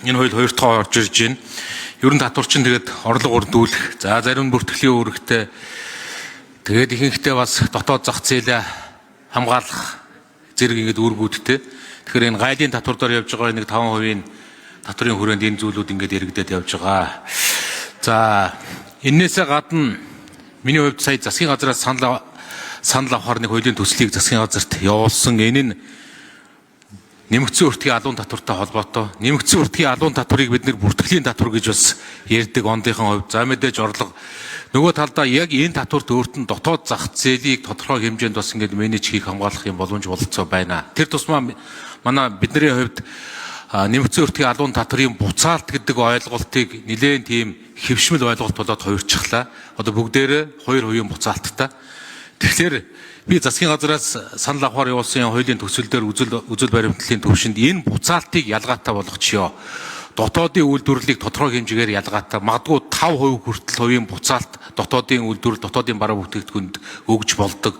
Энэ хоёр дахь орж ирж байна. Ерөн татвар чинь тэгээд орлого өрдүүлэх. За зарим бүртгэлийн үүрэгтэй тэгээд ихэнхдээ бас дотоод зах зээлээ хамгаалах зэрэг ингээд үүргүүдтэй. Тэгэхээр энэ гайлын татвар дээр явж байгаа нэг 5% татварын хүрээнд энэ зүйлүүд ингээд яригдээд явж байгаа. За энээсээ гадна миний хувьд сая засгийн газраас санал авахар нэг хуулийн төслийг засгийн газарт явуулсан. Энэ нь нэмэгдсэн өртгийн алуун татвартай холбоотой. Нэмэгдсэн өртгийн алуун татварыг бид нэр бүртгэлийн татвар гэж бас ярьдаг ондынхан хувьд. За мэдээж орлого. Нөгөө талдаа яг энэ татварт өөрт нь дотоод зах зээлийг тодорхой хэмжээнд бас ингээд менеж хийх хамгаалах юм боломж бололцоо байна. Тэр тусмаа манай бидний хувьд нэмэгдсэн өртгийн алуун татварын буцаалт гэдэг ойлголтыг нэлээд тийм хэвшмэл ойлголт болоод хувирчихлаа. Одоо бүгдээрээ 2% буцаалттай. Тэгэхээр би засгийн газраас санал авахар явуулсан хуулийн төсөл дээр үзэл баримтлалын төвшөнд энэ буцаалтыг ялгаатай болгочихё. Дотоодын үйлдвэрлэлийг тодорхой хэмжээгээр ялгаатай, магадгүй 5% хүртэл хувийн буцаалт дотоодын үйлдвэрлэл, дотоодын бараа бүтээгдэхүүнд өгж болдог.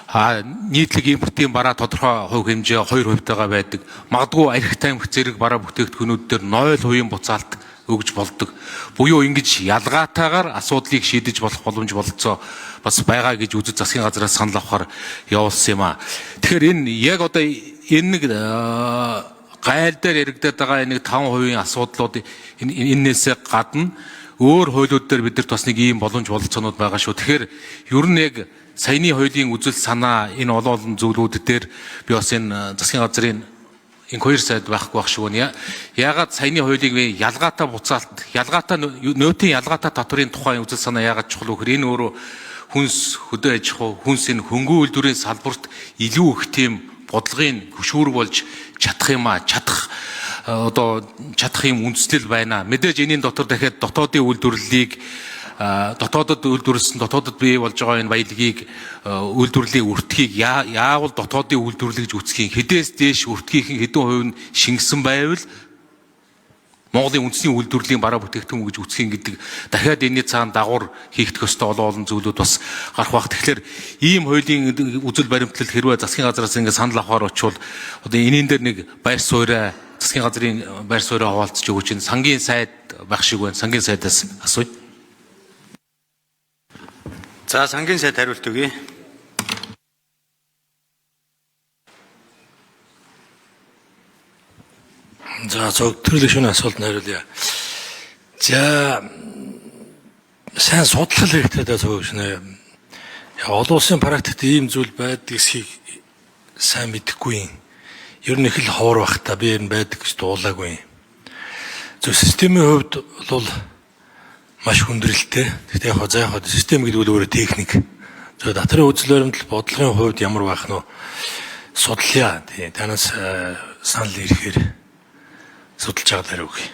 Нийтлэг импортын бараа тодорхой хувь хэмжээ 2%-тайгаа байдаг. Магадгүй арх тамхи зэрэг бараа бүтээгдэхүүнүүд дээр 0% буцаалт өгж болдог. Буюу ингэж ялгаатайгаар асуудлыг шийдэж болох боломж бололцоо бас байгаа гэж үзэж засгийн газраас санал авахар явуулсан юм а. Тэгэхээр энэ яг одоо энэ нэг гайл дээр яригдаад байгаа нэг 5% асуудлууд энээсээ гадна өөр хуулиуд дээр бидэрт бас нэг ийм боломж бололцоонууд байгаа шүү. Тэгэхээр ер нь яг саяны хуулийн үзэл санаа энэ олон зүйлүүд дээр би бас энэ засгийн газрын инквайр сайд байхгүй байх шүү нэ. Яагаад саяны хуулийг ялгаатай буцаалт, ялгаатай нөөтийн ялгаатай татварын тухай үзэл санаа яагаад чухал вэ гэхээр энэ өөрөө хүнс хөдөө аж ахуй, хүнс энэ хөнгөн үйлдвэрийн салбарт илүү их тийм бодлогын хөшүүрэг болж чадах юм а, чадах юм үндэслэл байна. Мэдээж энэний дотор дахиад дотоодын үйлдвэрлэлийг дотоодод үйлдвэрлэсэн дотоодод бий болж байгаа энэ баялагийг үйлдвэрлэлийн өртгийг яавал дотоодын үйлдвэрлэл гэж үцхийн хэдээс дээш өртгийнхэн хэдэн хувь нь шингэсэн байвал Монголын үндэсний үйлдвэрлэлийн бараа бүтээгдэхүүн гэж үцхийн гэдэг дахиад энэний цаана дагавар хийгдэх ёстой олон зүйлүүд бас гарах бах. Тэгэхээр ийм хуулийн үзэл баримтлал хэрвээ засгийн газраас ингэ санал авахар очвол одоо энэний дээр нэг байр суурь засгийн газрын байр суурийг хаваалцж өгч энэ сангийн сайд байх шиг байна. Сангийн сайдаас асууя. За сангийн сайд хариулт өгье. За зөвхөн шөнө асуулт хариулъя. За сайн судлах хэрэгтэй даа зөвхөн шөнө. Олон улсын практикт ийм зүйл байдаг гэдгийг сайн мэдэхгүй юм. Ер нь их л ховор бах та би ер нь байдаг гэж дуулаагүй. Зөв системийн хувьд бол маш хүндрэлтэй. Гэхдээ яг заахад систем гэдэг нь өөрөө техник. зөв дотрын үзэл баримтлал бодлогын хувьд ямар байх нь судлаа. Танаас санал ирэхээр судалж байгаа даа үгүй.